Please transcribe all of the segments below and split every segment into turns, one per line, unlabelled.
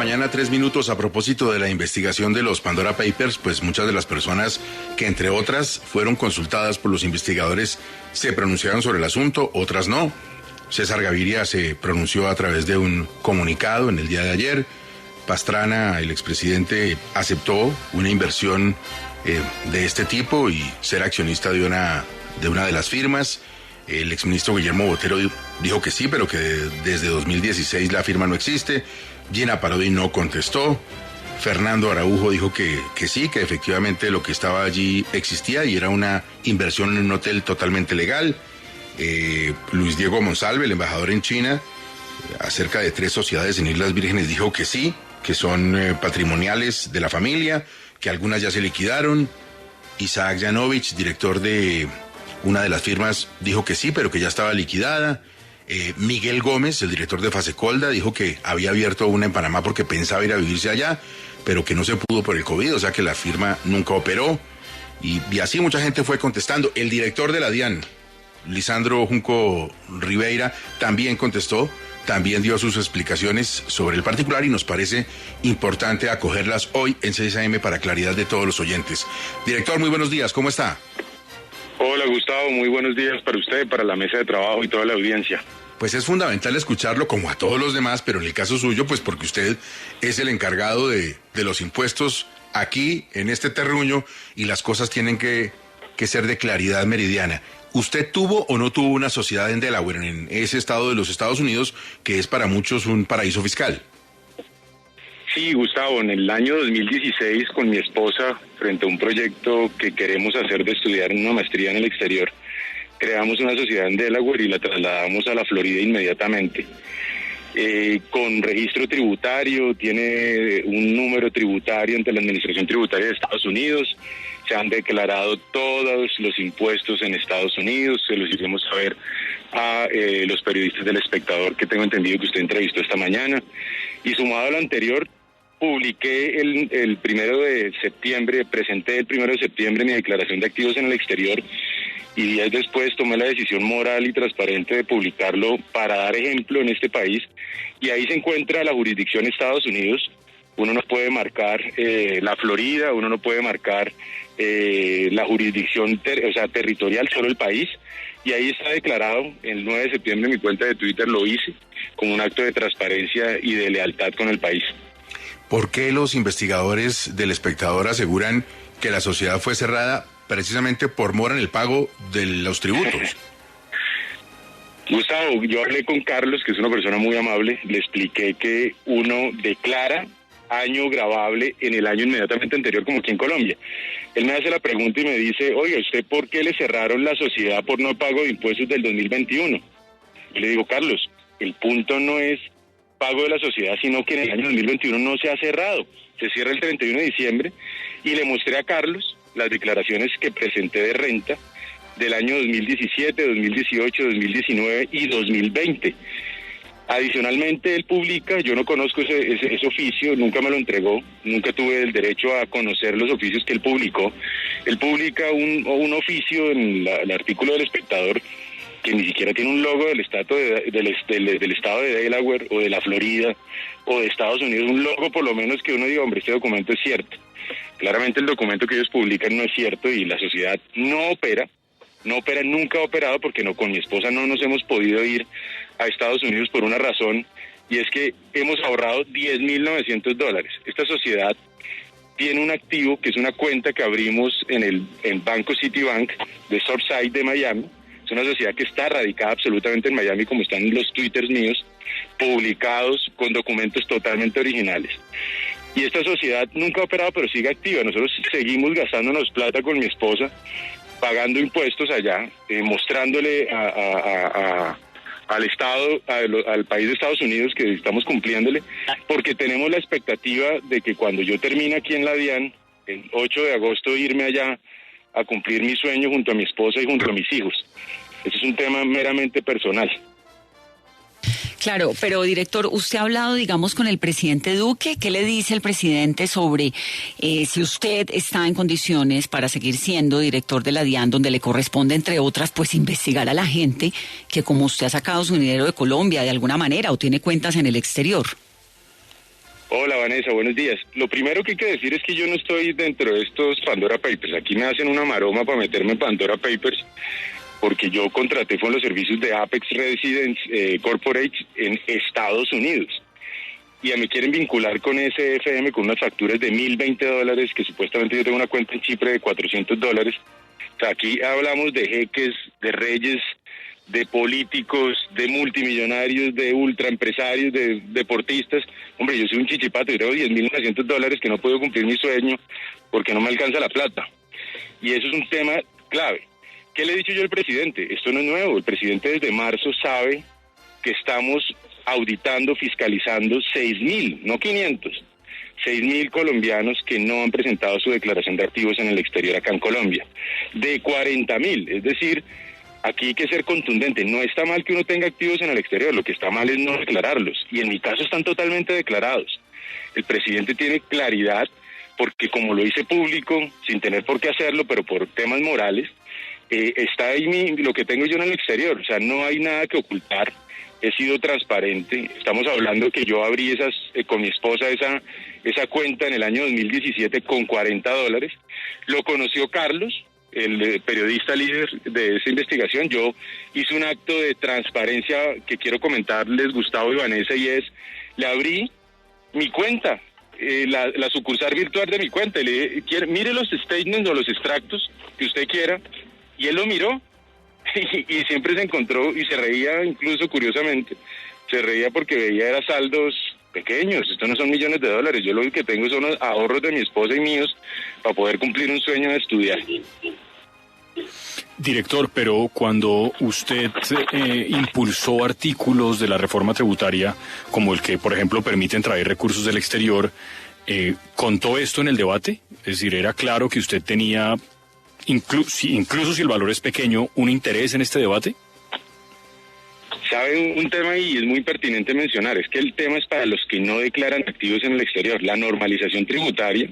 mañana, 3 minutos. A propósito de la investigación de los Pandora Papers, pues muchas de las personas que, entre otras, fueron consultadas por los investigadores se pronunciaron sobre el asunto, otras no. César Gaviria se pronunció a través de un comunicado en el día de ayer. Pastrana, el expresidente, aceptó una inversión de este tipo y ser accionista de una de las firmas. El exministro Guillermo Botero dijo que sí, pero que desde 2016 la firma no existe. Gina Parodi no contestó. Fernando Araujo dijo que sí, que efectivamente lo que estaba allí existía y era una inversión en un hotel totalmente legal. Luis Diego Monsalve, el embajador en China, acerca de 3 sociedades en Islas Vírgenes, dijo que sí, que son patrimoniales de la familia, que algunas ya se liquidaron. Isaac Yanovich, director de una de las firmas, dijo que sí, pero que ya estaba liquidada. Miguel Gómez, el director de Fasecolda, dijo que había abierto una en Panamá porque pensaba ir a vivirse allá, pero que no se pudo por el COVID, o sea que la firma nunca operó. Y así mucha gente fue contestando. El director de la DIAN, Lisandro Junco Ribeira, también contestó, también dio sus explicaciones sobre el particular y nos parece importante acogerlas hoy en 6 AM para claridad de todos los oyentes. Director, muy buenos días, ¿cómo está?
Hola Gustavo, muy buenos días para usted, para la mesa de trabajo y toda la audiencia.
Pues es fundamental escucharlo como a todos los demás, pero en el caso suyo, pues porque usted es el encargado de los impuestos aquí, en este terruño, y las cosas tienen que ser de claridad meridiana. ¿Usted tuvo o no tuvo una sociedad en Delaware, en ese estado de los Estados Unidos, que es para muchos un paraíso fiscal?
Sí, Gustavo, en el año 2016 con mi esposa, frente a un proyecto que queremos hacer de estudiar una maestría en el exterior, creamos una sociedad en Delaware y la trasladamos a la Florida inmediatamente. Con registro tributario, tiene un número tributario ante la Administración Tributaria de Estados Unidos, se han declarado todos los impuestos en Estados Unidos, se los hicimos saber a los periodistas del Espectador, que tengo entendido que usted entrevistó esta mañana, y sumado a lo anterior, publiqué el 1 de septiembre, presenté el 1 de septiembre mi declaración de activos en el exterior, y días después tomé la decisión moral y transparente de publicarlo para dar ejemplo en este país, y ahí se encuentra la jurisdicción Estados Unidos. Uno no puede marcar la Florida, uno no puede marcar la jurisdicción territorial, solo el país, y ahí está declarado. El 9 de septiembre en mi cuenta de Twitter lo hice como un acto de transparencia y de lealtad con el país.
¿Por qué los investigadores del Espectador aseguran que la sociedad fue cerrada precisamente por mora en el pago de los tributos?
Gustavo, yo hablé con Carlos, que es una persona muy amable, le expliqué que uno declara año grabable en el año inmediatamente anterior, como aquí en Colombia. Él me hace la pregunta y me dice, oiga, ¿usted por qué le cerraron la sociedad por no pago de impuestos del 2021? Yo le digo, Carlos, el punto no es pago de la sociedad, sino que en el año 2021 no se ha cerrado, se cierra el 31 de diciembre, y le mostré a Carlos las declaraciones que presenté de renta del año 2017, 2018, 2019 y 2020. Adicionalmente, él publica, yo no conozco ese oficio, nunca me lo entregó, nunca tuve el derecho a conocer los oficios que él publicó. Él publica un oficio en el artículo del Espectador que ni siquiera tiene un logo del estado de Delaware o de la Florida o de Estados Unidos, un logo por lo menos que uno diga, hombre, este documento es cierto. Claramente el documento que ellos publican no es cierto y la sociedad no opera, nunca ha operado porque con mi esposa no nos hemos podido ir a Estados Unidos por una razón, y es que hemos ahorrado $10,900. Esta sociedad tiene un activo que es una cuenta que abrimos en el Banco Citibank de Surfside de Miami. Es una sociedad que está radicada absolutamente en Miami, como están los twitters míos, publicados con documentos totalmente originales. Y esta sociedad nunca ha operado, pero sigue activa. Nosotros seguimos gastándonos plata con mi esposa, pagando impuestos allá, mostrándole al Estado, al país de Estados Unidos que estamos cumpliéndole, porque tenemos la expectativa de que cuando yo termine aquí en la DIAN, el 8 de agosto, irme allá a cumplir mi sueño junto a mi esposa y junto a mis hijos. Eso es un tema meramente personal.
Claro, pero director, usted ha hablado, digamos, con el presidente Duque. ¿Qué le dice el presidente sobre si usted está en condiciones para seguir siendo director de la DIAN, donde le corresponde, entre otras, pues investigar a la gente que, como usted ha sacado su dinero de Colombia de alguna manera o tiene cuentas en el exterior?
Hola Vanessa, buenos días. Lo primero que hay que decir es que yo no estoy dentro de estos Pandora Papers. Aquí me hacen una maroma para meterme en Pandora Papers porque yo contraté con los servicios de Apex Residence Corporate en Estados Unidos. Y me quieren vincular con SFM con unas facturas de $1,020, que supuestamente yo tengo una cuenta en Chipre de $400. O sea, aquí hablamos de jeques, de reyes, de políticos, de multimillonarios, de ultraempresarios, de deportistas. Hombre, yo soy un chichipato, yo tengo $10,900 que no puedo cumplir mi sueño porque no me alcanza la plata. Y eso es un tema clave. ¿Qué le he dicho yo al presidente? Esto no es nuevo. El presidente desde marzo sabe que estamos auditando, fiscalizando 6,000, no 500, 6,000 colombianos que no han presentado su declaración de activos en el exterior acá en Colombia. De 40,000, es decir, aquí hay que ser contundente. No está mal que uno tenga activos en el exterior, lo que está mal es no declararlos. Y en mi caso están totalmente declarados. El presidente tiene claridad porque como lo hice público, sin tener por qué hacerlo, pero por temas morales, está ahí lo que tengo yo en el exterior. O sea, no hay nada que ocultar. He sido transparente. Estamos hablando que yo abrí con mi esposa esa cuenta en el año 2017 con $40. Lo conoció Carlos, el periodista líder de esa investigación. Yo hice un acto de transparencia que quiero comentarles, Gustavo y Vanessa, y es, le abrí mi cuenta, la sucursal virtual de mi cuenta, y le dije, mire los statements o los extractos que usted quiera, y él lo miró, y siempre se encontró, y se reía incluso curiosamente, se reía porque veía era saldos pequeños, esto no son millones de dólares, yo lo que tengo son los ahorros de mi esposa y míos para poder cumplir un sueño de estudiar.
Director, pero cuando usted impulsó artículos de la reforma tributaria, como el que, por ejemplo, permiten traer recursos del exterior, ¿contó esto en el debate? Es decir, ¿era claro que usted tenía, incluso si el valor es pequeño, un interés en este debate?
Sabe un tema y es muy pertinente mencionar, es que el tema es para los que no declaran activos en el exterior. La normalización tributaria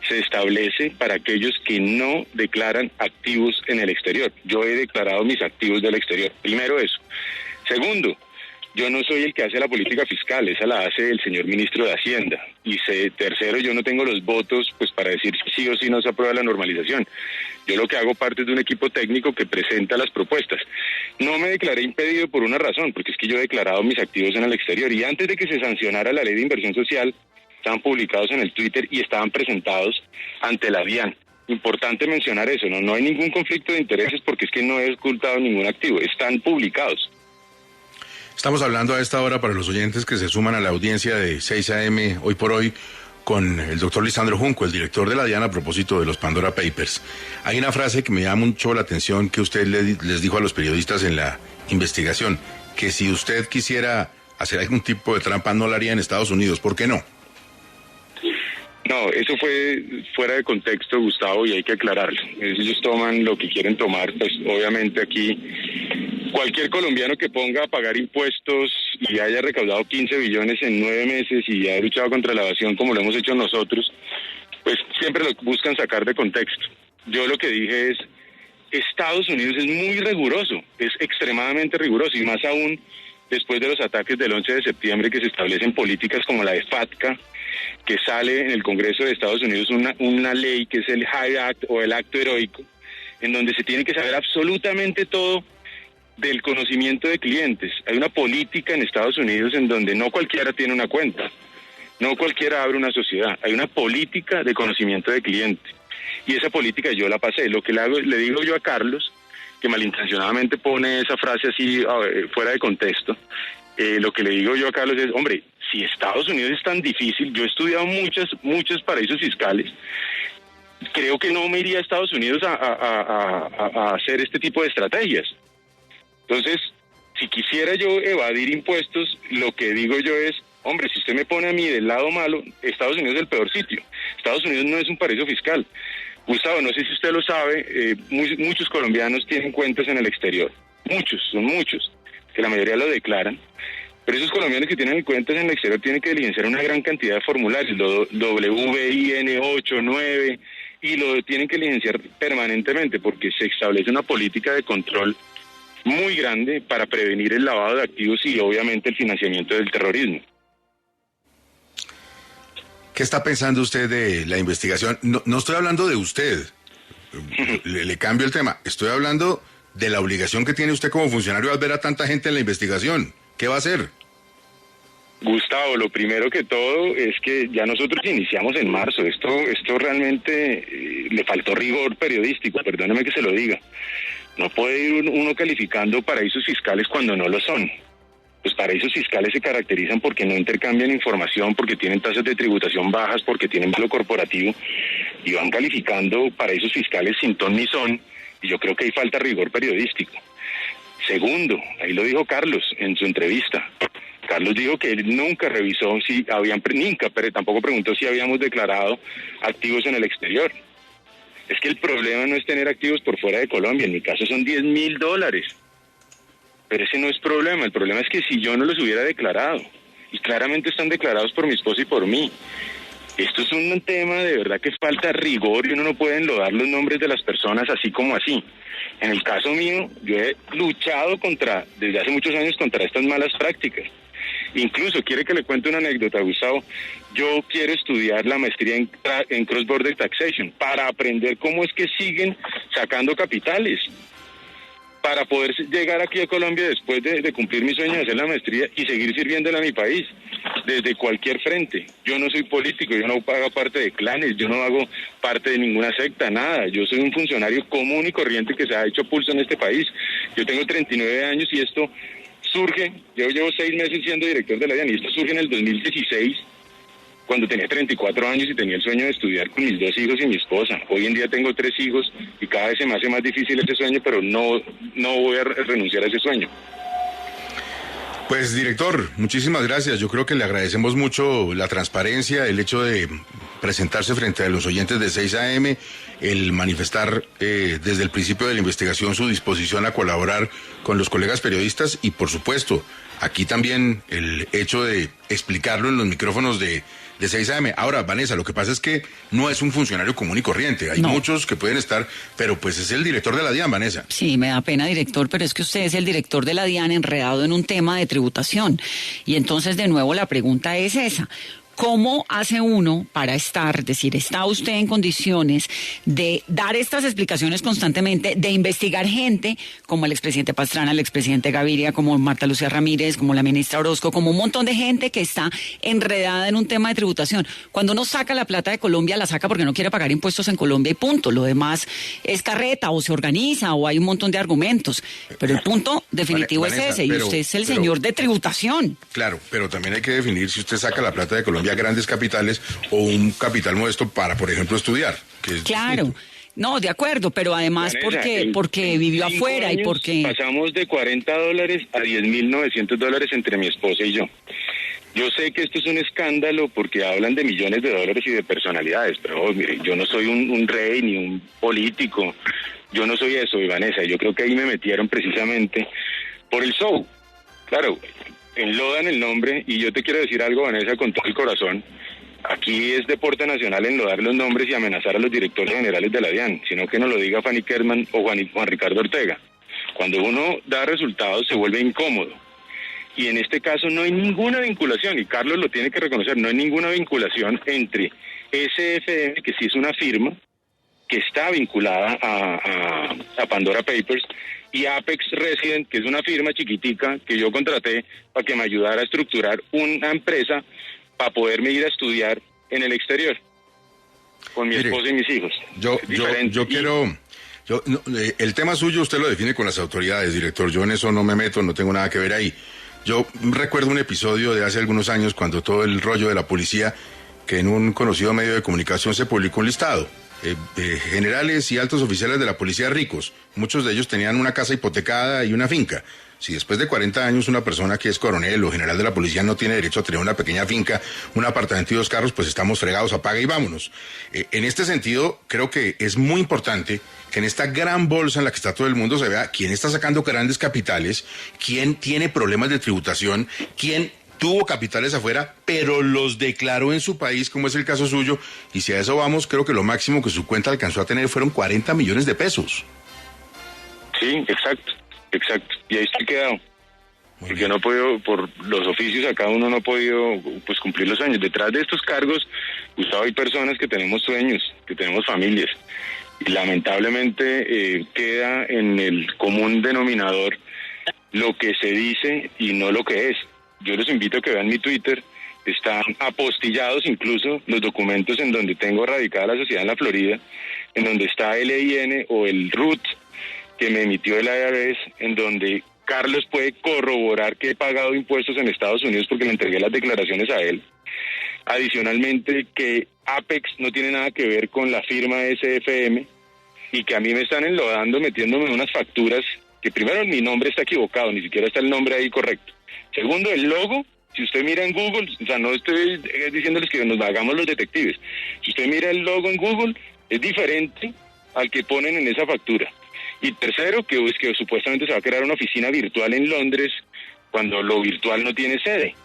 se establece para aquellos que no declaran activos en el exterior. Yo he declarado mis activos del exterior. Primero eso. Segundo, yo no soy el que hace la política fiscal, esa la hace el señor ministro de Hacienda. Y tercero, yo no tengo los votos pues para decir si sí o sí no se aprueba la normalización. Yo lo que hago parte de un equipo técnico que presenta las propuestas. No me declaré impedido por una razón, porque es que yo he declarado mis activos en el exterior. Y antes de que se sancionara la ley de inversión social, estaban publicados en el Twitter y estaban presentados ante la DIAN. Importante mencionar eso, no hay ningún conflicto de intereses porque es que no he ocultado ningún activo, están publicados.
Estamos hablando a esta hora para los oyentes que se suman a la audiencia de 6 a.m. hoy por hoy con el doctor Lisandro Junco, el director de la DIAN, a propósito de los Pandora Papers. Hay una frase que me llama mucho la atención que usted les dijo a los periodistas en la investigación, que si usted quisiera hacer algún tipo de trampa no la haría en Estados Unidos. ¿Por qué no?
No, eso fue fuera de contexto, Gustavo, y hay que aclararlo. Ellos toman lo que quieren tomar, pues obviamente aquí cualquier colombiano que ponga a pagar impuestos y haya recaudado 15 billones en 9 meses y haya luchado contra la evasión como lo hemos hecho nosotros, pues siempre lo buscan sacar de contexto. Yo lo que dije es, Estados Unidos es muy riguroso, es extremadamente riguroso, y más aún después de los ataques del 11 de septiembre que se establecen políticas como la de FATCA, que sale en el Congreso de Estados Unidos una ley que es el Hyde Act o el Acto Heroico, en donde se tiene que saber absolutamente todo del conocimiento de clientes. Hay una política en Estados Unidos en donde no cualquiera tiene una cuenta, no cualquiera abre una sociedad, hay una política de conocimiento de cliente. Y esa política yo la pasé. Lo que le digo yo a Carlos, que malintencionadamente pone esa frase así fuera de contexto, lo que le digo yo a Carlos es, hombre, si Estados Unidos es tan difícil, yo he estudiado muchos paraísos fiscales, creo que no me iría a Estados Unidos a hacer este tipo de estrategias. Entonces, si quisiera yo evadir impuestos, lo que digo yo es, hombre, si usted me pone a mí del lado malo, Estados Unidos es el peor sitio. Estados Unidos no es un paraíso fiscal. Gustavo, no sé si usted lo sabe, muchos colombianos tienen cuentas en el exterior. Son muchos, que la mayoría lo declaran. Pero esos colombianos que tienen cuentas en el exterior tienen que diligenciar una gran cantidad de formularios, WIN 8, 9, y lo tienen que diligenciar permanentemente porque se establece una política de control muy grande para prevenir el lavado de activos y obviamente el financiamiento del terrorismo.
¿Qué está pensando usted de la investigación? No estoy hablando de usted, le cambio el tema. Estoy hablando de la obligación que tiene usted como funcionario al ver a tanta gente en la investigación. ¿Qué va a hacer?
Gustavo, lo primero que todo es que ya nosotros iniciamos en marzo. Esto realmente le faltó rigor periodístico, perdóneme que se lo diga. No puede ir uno calificando paraísos fiscales cuando no lo son. Los paraísos fiscales se caracterizan porque no intercambian información, porque tienen tasas de tributación bajas, porque tienen valor corporativo, y van calificando paraísos fiscales sin ton ni son, y yo creo que ahí falta rigor periodístico. Segundo, ahí lo dijo Carlos en su entrevista. Carlos dijo que él nunca revisó si habían, pero tampoco preguntó si habíamos declarado activos en el exterior. Es que el problema no es tener activos por fuera de Colombia, en mi caso son $10,000. Pero ese no es problema, el problema es que si yo no los hubiera declarado, y claramente están declarados por mi esposa y por mí, esto es un tema de verdad que falta rigor y uno no puede enlodar los nombres de las personas así como así. En el caso mío, yo he luchado desde hace muchos años contra estas malas prácticas. Incluso, quiere que le cuente una anécdota, Gustavo, yo quiero estudiar la maestría en Cross Border Taxation para aprender cómo es que siguen sacando capitales, para poder llegar aquí a Colombia después de cumplir mi sueño de hacer la maestría y seguir sirviéndole a mi país desde cualquier frente. Yo no soy político, yo no hago parte de clanes, yo no hago parte de ninguna secta, nada. Yo soy un funcionario común y corriente que se ha hecho pulso en este país. Yo tengo 39 años y esto surge, yo llevo 6 meses siendo director de la DIAN y esto surge en el 2016, cuando tenía 34 años y tenía el sueño de estudiar con mis 2 hijos y mi esposa. Hoy en día tengo 3 hijos y cada vez se me hace más difícil ese sueño, pero no voy a renunciar a ese sueño.
Pues, director, muchísimas gracias. Yo creo que le agradecemos mucho la transparencia, el hecho de presentarse frente a los oyentes de 6 AM, el manifestar desde el principio de la investigación su disposición a colaborar con los colegas periodistas y, por supuesto, aquí también el hecho de explicarlo en los micrófonos de 6 AM. Ahora, Vanessa, lo que pasa es que no es un funcionario común y corriente. Hay muchos que pueden estar, pero pues es el director de la DIAN, Vanessa.
Sí, me da pena, director, pero es que usted es el director de la DIAN enredado en un tema de tributación. Y entonces, de nuevo, la pregunta es esa. ¿Cómo hace uno para ¿está usted en condiciones de dar estas explicaciones constantemente, de investigar gente como el expresidente Pastrana, el expresidente Gaviria, como Marta Lucía Ramírez, como la ministra Orozco, como un montón de gente que está enredada en un tema de tributación? Cuando uno saca la plata de Colombia, la saca porque no quiere pagar impuestos en Colombia y punto. Lo demás es carreta o se organiza o hay un montón de argumentos. Pero el punto definitivo
Vanessa,
es ese y usted es el señor de tributación.
Claro, pero también hay que definir si usted saca la plata de Colombia grandes capitales o un capital modesto para, por ejemplo, estudiar. Que es
claro.
distinto.
No, de acuerdo, pero además
Vanessa,
porque vivió afuera y porque...
Pasamos de $40 a $10,900 entre mi esposa y yo. Yo sé que esto es un escándalo porque hablan de millones de dólares y de personalidades, pero mire, yo no soy un rey ni un político. Yo no soy eso, Vanessa. Yo creo que ahí me metieron precisamente por el show. Claro, enlodan el nombre y yo te quiero decir algo, Vanessa, con todo el corazón. Aquí es deporte nacional enlodar los nombres y amenazar a los directores generales de la DIAN, sino que no lo diga Fanny Kerman o Juan Ricardo Ortega. Cuando uno da resultados se vuelve incómodo. Y en este caso no hay ninguna vinculación, y Carlos lo tiene que reconocer, no hay ninguna vinculación entre SFM, que sí es una firma, que está vinculada a Pandora Papers, y Apex Resident, que es una firma chiquitica que yo contraté para que me ayudara a estructurar una empresa para poderme ir a estudiar en el exterior con mi esposa y mis hijos.
El tema suyo usted lo define con las autoridades, director. Yo en eso no me meto, no tengo nada que ver ahí. Yo recuerdo un episodio de hace algunos años cuando todo el rollo de la policía, que en un conocido medio de comunicación se publicó un listado. Generales y altos oficiales de la policía ricos, muchos de ellos tenían una casa hipotecada y una finca. Si después de 40 años una persona que es coronel o general de la policía no tiene derecho a tener una pequeña finca, un apartamento y 2 carros, pues estamos fregados, apaga y vámonos. En este sentido, creo que es muy importante que en esta gran bolsa en la que está todo el mundo se vea quién está sacando grandes capitales, quién tiene problemas de tributación, quién tuvo capitales afuera, pero los declaró en su país, como es el caso suyo, y si a eso vamos, creo que lo máximo que su cuenta alcanzó a tener fueron 40 millones de pesos.
Sí, exacto, y ahí estoy quedado. porque no he podido, por los oficios acá uno no ha podido pues cumplir los sueños. Detrás de estos cargos, Gustavo, hay personas que tenemos sueños, que tenemos familias, y lamentablemente queda en el común denominador lo que se dice y no lo que es. Yo los invito a que vean mi Twitter, están apostillados incluso los documentos en donde tengo radicada la sociedad en la Florida, en donde está el EIN o el RUT que me emitió el IRS, en donde Carlos puede corroborar que he pagado impuestos en Estados Unidos porque le entregué las declaraciones a él. Adicionalmente, que Apex no tiene nada que ver con la firma SFM y que a mí me están enlodando metiéndome en unas facturas que primero mi nombre está equivocado, ni siquiera está el nombre ahí correcto. Segundo, el logo, si usted mira en Google, o sea, no estoy diciéndoles que nos hagamos los detectives, si usted mira el logo en Google, es diferente al que ponen en esa factura. Y tercero, que supuestamente se va a crear una oficina virtual en Londres cuando lo virtual no tiene sede.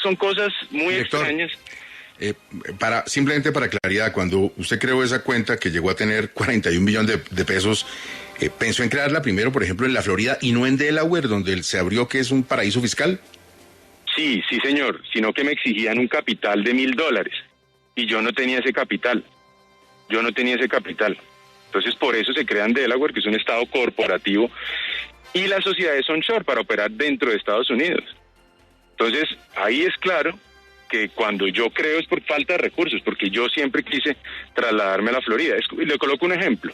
Son cosas muy extrañas.
Simplemente para claridad, cuando usted creó esa cuenta que llegó a tener 41 millones de pesos, ¿pensó en crearla primero, por ejemplo, en la Florida y no en Delaware, donde se abrió que es un paraíso fiscal?
Sí, señor, sino que me exigían un capital de $1,000 y yo no tenía ese capital. Entonces, por eso se crea en Delaware, que es un estado corporativo, y las sociedades onshore para operar dentro de Estados Unidos. Entonces, ahí es claro que cuando yo creo es por falta de recursos, porque yo siempre quise trasladarme a la Florida. Le coloco un ejemplo.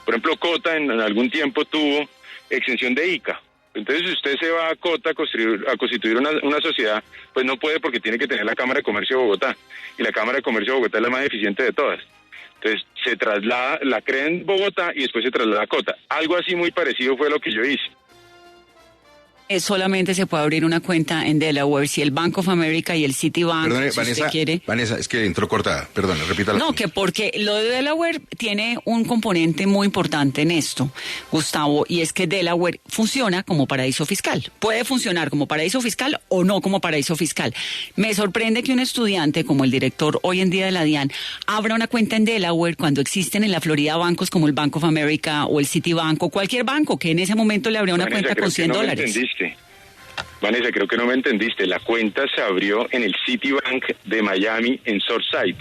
Por ejemplo, Cota en algún tiempo tuvo exención de ICA. Entonces, si usted se va a Cota a constituir una sociedad, pues no puede porque tiene que tener la Cámara de Comercio de Bogotá. Y la Cámara de Comercio de Bogotá es la más eficiente de todas. Entonces, se traslada, la crea en Bogotá y después se traslada a Cota. Algo así muy parecido fue lo que yo hice.
Solamente se puede abrir una cuenta en Delaware si el Bank of America y el Citibank,
Perdone,
si usted quiere.
Vanessa, es que entró cortada. Perdón, repítala.
No, que porque lo de Delaware tiene un componente muy importante en esto, Gustavo, y es que Delaware funciona como paraíso fiscal. Puede funcionar como paraíso fiscal o no como paraíso fiscal. Me sorprende que un estudiante como el director hoy en día de la DIAN abra una cuenta en Delaware cuando existen en la Florida bancos como el Bank of America o el Citibank o cualquier banco que en ese momento le abrió una cuenta con $100.
Vanessa, creo que no me entendiste. La cuenta se abrió en el Citibank de Miami en Surfside.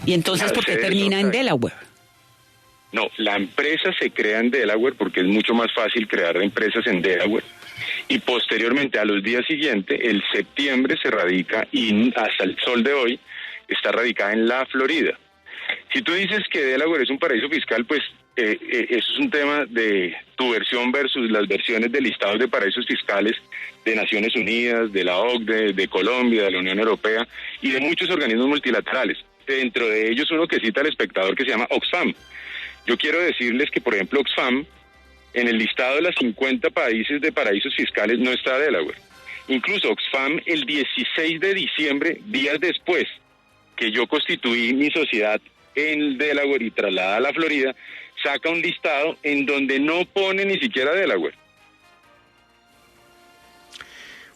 ¿Y entonces por qué termina en Delaware?
No, la empresa se crea en Delaware porque es mucho más fácil crear empresas en Delaware. Y posteriormente, a los días siguientes, el septiembre se radica y hasta el sol de hoy está radicada en la Florida. Si tú dices que Delaware es un paraíso fiscal, pues eso es un tema de tu versión versus las versiones de listados de paraísos fiscales de Naciones Unidas, de la OCDE, de Colombia, de la Unión Europea y de muchos organismos multilaterales. Dentro de ellos uno que cita al espectador que se llama Oxfam. Yo quiero decirles que, por ejemplo, Oxfam, en el listado de los 50 países de paraísos fiscales no está Delaware. Incluso Oxfam, el 16 de diciembre, días después que yo constituí mi sociedad en Delaware y trasladada a la Florida, saca un listado en donde no pone ni siquiera Delaware.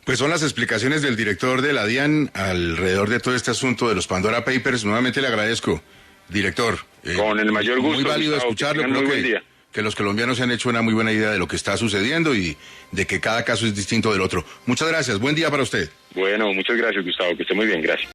Pues son las explicaciones del director de la DIAN alrededor de todo este asunto de los Pandora Papers. Nuevamente le agradezco, director.
Con el mayor gusto.
Muy válido escucharlo. Creo que los colombianos se han hecho una muy buena idea de lo que está sucediendo y de que cada caso es distinto del otro. Muchas gracias. Buen día para usted.
Bueno, muchas gracias, Gustavo. Que esté muy bien. Gracias.